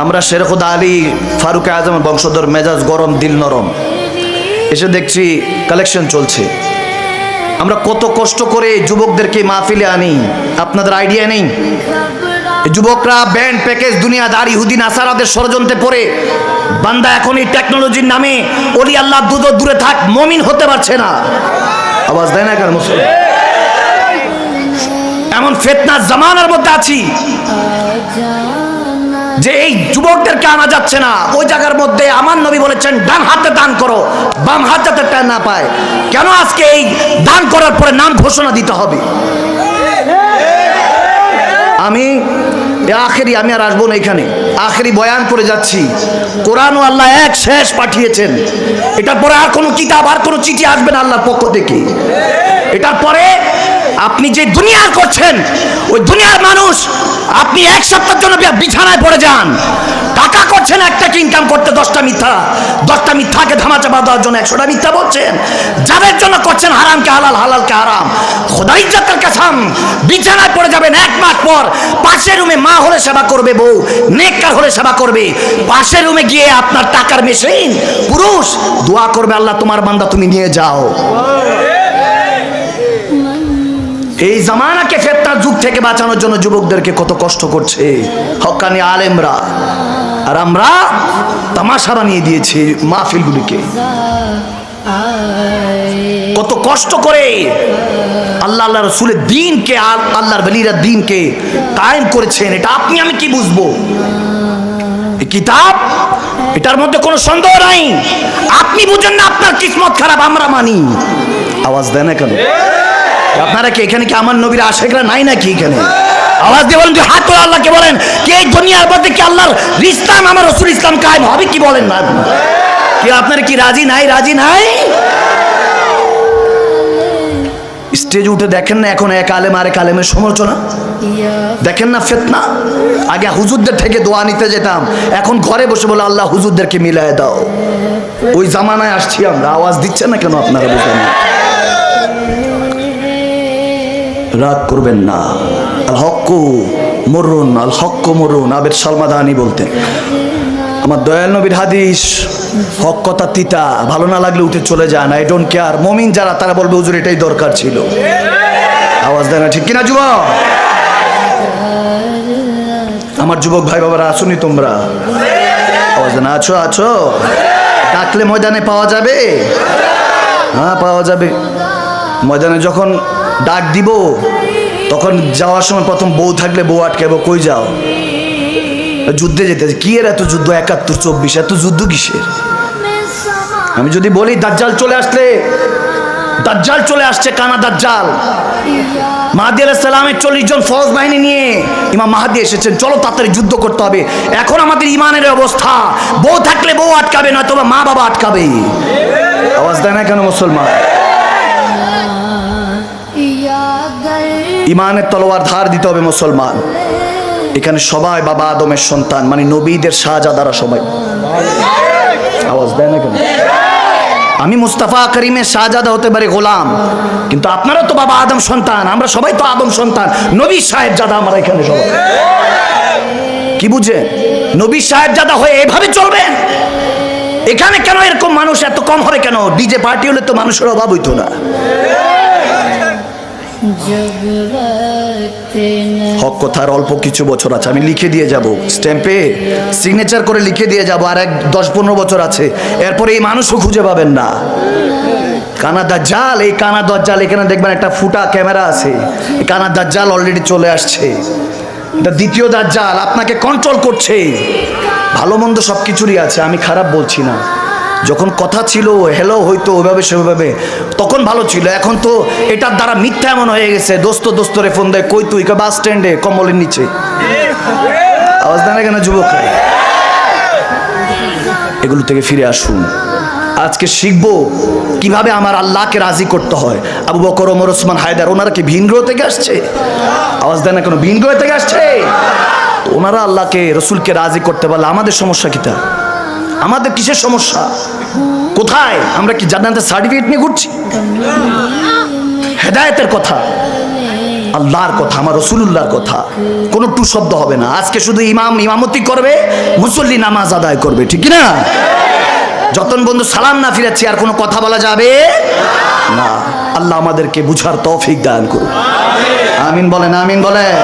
আমরা শেরখুদা আলী ফারুক আজমের বংশধর, মেজাজ গরম দিল নরম, এসে দেখছি কালেকশন চলছে। আমরা কত কষ্ট করে যুবকদেরকে মাহফিলে আনি, আপনাদের আইডিয়া নেই। যুবকরা ব্যান্ড প্যাকেজ দুনিয়াদার ইহুদি নাসারাদের ষড়যন্ত্রে পড়ে বান্দা এখন এই টেকনোলজির নামে ওলি আল্লাহ দূরে থাক মুমিন হতে পারছে না। আওয়াজ দেয় না কেন মুসলমান? এমন ফিতনার জামানার মধ্যে আছি যে এই যুবকদেরকে আনা যাচ্ছে না। ওই জায়গার মধ্যে আমার নবী বলেছেন ডান হাতে দান করো, বাম হাত যাতে টের না পায়। কেন আজকে এই দান করার পরে নাম ঘোষণা দিতে হবে? আমি আর আসবো না এখানে, আখেরি বয়ান করে যাচ্ছি। কোরআন ও আল্লাহ এক শেষ পাঠিয়েছেন। এটার পরে আর কোনো কিতাব, আর কোনো চিঠি আসবে না আল্লাহর পক্ষ থেকে। এটার পরে আপনি যে দুনিয়া করছেন, ওই দুনিয়ার মানুষ, আপনি এক সপ্তাহের জন্য বিছানায় পড়ে যান, টাকা করছেন একটাকে ইনকাম করতে 10টা মিথ্যাকে ধামাচাপা দেওয়ার জন্য 100টা মিথ্যা বলছেন। যাদের জন্য করছেন হারামকে হালাল, হালালকে হারাম। খোদা ইজ্জতের কসম, বিছানায় পড়ে যাবেন 1 মাস পর। পাশের রুমে মা হলে সেবা করবে বউ, নেককার হলে সেবা করবে। পাশের রুমে গিয়ে আপনার টাকার মেশিন পুরুষ দোয়া করবে, আল্লাহ তোমার বান্দা তুমি নিয়ে যাও। এই জামানাকে ফিতনার যুগ থেকে বাঁচানোর জন্য যুবকদেরকে কত কষ্ট করছে হক্কানি আলেমরা, আর আমরা তামাশা বানিয়ে দিয়েছি মাহফিলগুলিকে। কত কষ্ট করে আল্লাহ রাসূলের দ্বীনকে, আল্লাহর ওলিরা দ্বীনকে কায়েম করেছেন। এটা আপনি আমি কি বুঝবো? এই কিতাব, এটার মধ্যে কোনো সন্দেহ নাই। আপনি বুঝেন না, আপনার কিসমত খারাপ, আমরা মানি। আওয়াজ দেন না কেন? আপনারা কি এখানে কি আমার নবীর আশিকরা নাই নাকি এখানে? আওয়াজ দিয়ে বলেন, হাত তোলা আল্লাহকে বলেন কি এই দুনিয়ার মধ্যে কি আল্লাহর ইসলাম, আমার রাসূল ইসলাম কায়েম হবে কি? বলেন না কি? আপনারা কি রাজি নাই? রাজি নাই? স্টেজ উঠে দেখেন না এখন এক আলেম আরেক আলেমের সমালোচনা? দেখেন না ফিতনা? আগে হুজুরদের থেকে দোয়া নিতে যেতাম, এখন ঘরে বসে বলে আল্লাহ হুজুরদেরকে মিলায় দাও। ওই জামানায় আসছি আমরা। আওয়াজ দিচ্ছেন না কেন আপনারা? বুঝলেন না? রাগ করবেন না। আল হক্কু মরুন, আল হক্কু মরুন। আবেদ সালমাদানি বলতেন, আমার দয়াল নবীর হাদিস, হক কথা তিতা, ভালো না লাগলে উঠে চলে যান, আই ডোন্ট কেয়ার। মুমিন যারা, তারা বলবে হুজুর এটাই দরকার ছিল। আওয়াজ দেয় না? ঠিক কিনা যুবক? আমার যুবক ভাই বাবারা আসুনি তোমরা? আওয়াজ দেয় না? আছো? আছো? ডাকলে ময়দানে পাওয়া যাবে? হ্যাঁ পাওয়া যাবে। ময়দানে যখন ডাক দিব, তখন যাওয়ার সময় প্রথম বউ থাকলে বউ আটকাবো, কই যাও? যুদ্ধে যেতে। কি এর এত যুদ্ধ? 71, 24, এত যুদ্ধ কিসের? আমি যদি বলি দাজ্জাল চলে আসলে, দাজ্জাল চলে আসছে, কানা দাজ্জাল। মাহদী আলাইহিস সালামের 40 জন ফৌজ বাহিনী নিয়ে ইমাম মাহদী এসেছেন, চলো তাড়াতাড়ি যুদ্ধ করতে হবে। এখন আমাদের ইমানের অবস্থা, বউ থাকলে বউ আটকাবে, নয়তো মা বাবা আটকাবে। আওয়াজ দেয় না কেন মুসলমান? ইমানের তলোয়ার ধার দিতে হবে মুসলমান। এখানে সবাই বাবা আদমের সন্তান, মানে নবীদের শাহজাদারা সবাই। আওয়াজ দেয় না কেন? আমি মুস্তাফা করিমের শাহজাদা হতে পারি, গোলাম, কিন্তু আপনারা তো বাবা আদম সন্তান। আমরা সবাই তো আদম সন্তান, নবীর সাহেবজাদা আমরা এখানে সবাই। কি বুঝেন? নবীর সাহেবজাদা হয়ে এভাবে চলবেন? এখানে কেন এরকম মানুষ এত কম হবে কেন? ডিজে পার্টি হলে তো মানুষের অভাব হইতো না। হক কথার অল্প কিছু বছর আছে, আমি লিখে দিয়ে যাব, স্ট্যাম্পে সিগনেচার করে লিখে দিয়ে যাব। আর 10-15 বছর আছে, এরপরে এই মানুষও খুঁজে পাবেন না। কানা দাজ্জাল, এই কানা দাজ্জাল, এখানে দেখবেন একটা ফুটা ক্যামেরা আছে। এই কানা দাজ্জাল অলরেডি চলে আসছে। এটা দ্বিতীয় দাজ্জাল, আপনাকে কন্ট্রোল করছে। ভালো মন্দ সব কিছুরই আছে, আমি খারাপ বলছি না। যখন কথা ছিল হ্যালো হয়তো ওইভাবে সেভাবে, তখন ভালো ছিল। এখন তো এটার দ্বারা মিথ্যা এমন হয়ে গেছে, দোস্তরে ফোন দেয়, কই তুই? বাস স্ট্যান্ডে, কম্বলের নিচে। আওয়াজ দেয় না কেন যুবক? এগুলো থেকে ফিরে আসুন। আজকে শিখবো কিভাবে আমার আল্লাহকে রাজি করতে হয়। আবু বকর, ওমর, ওসমান, হায়দার, ওনারা কি ভিন গ্রহ থেকে আসছে? আওয়াজ দেয় না কেন? ভিন গ্রহ থেকে আসছে। ওনারা আল্লাহকে, রসুলকে রাজি করতে পারলে আমাদের সমস্যা কিটা? আমাদের কিসের সমস্যা? কোথায়? আমরা কি জান্নাতের সার্টিফিকেট নিয়ে ঘুরছি? হেদায়েতের কথা। আল্লাহর কথা, আমার রসুলুল্লাহর কথা, কোনো টু শব্দ হবে না। আজকে শুধু ইমাম ইমামতি করবে, মুসল্লি নামাজ আদায় করবে, ঠিক না? যতন বন্ধু সালাম না ফিরাচ্ছি আর কোনো কথা বলা যাবে না। আল্লাহ আমাদেরকে বুঝার তৌফিক দান করুন। আমিন বলেন, আমিন বলেন।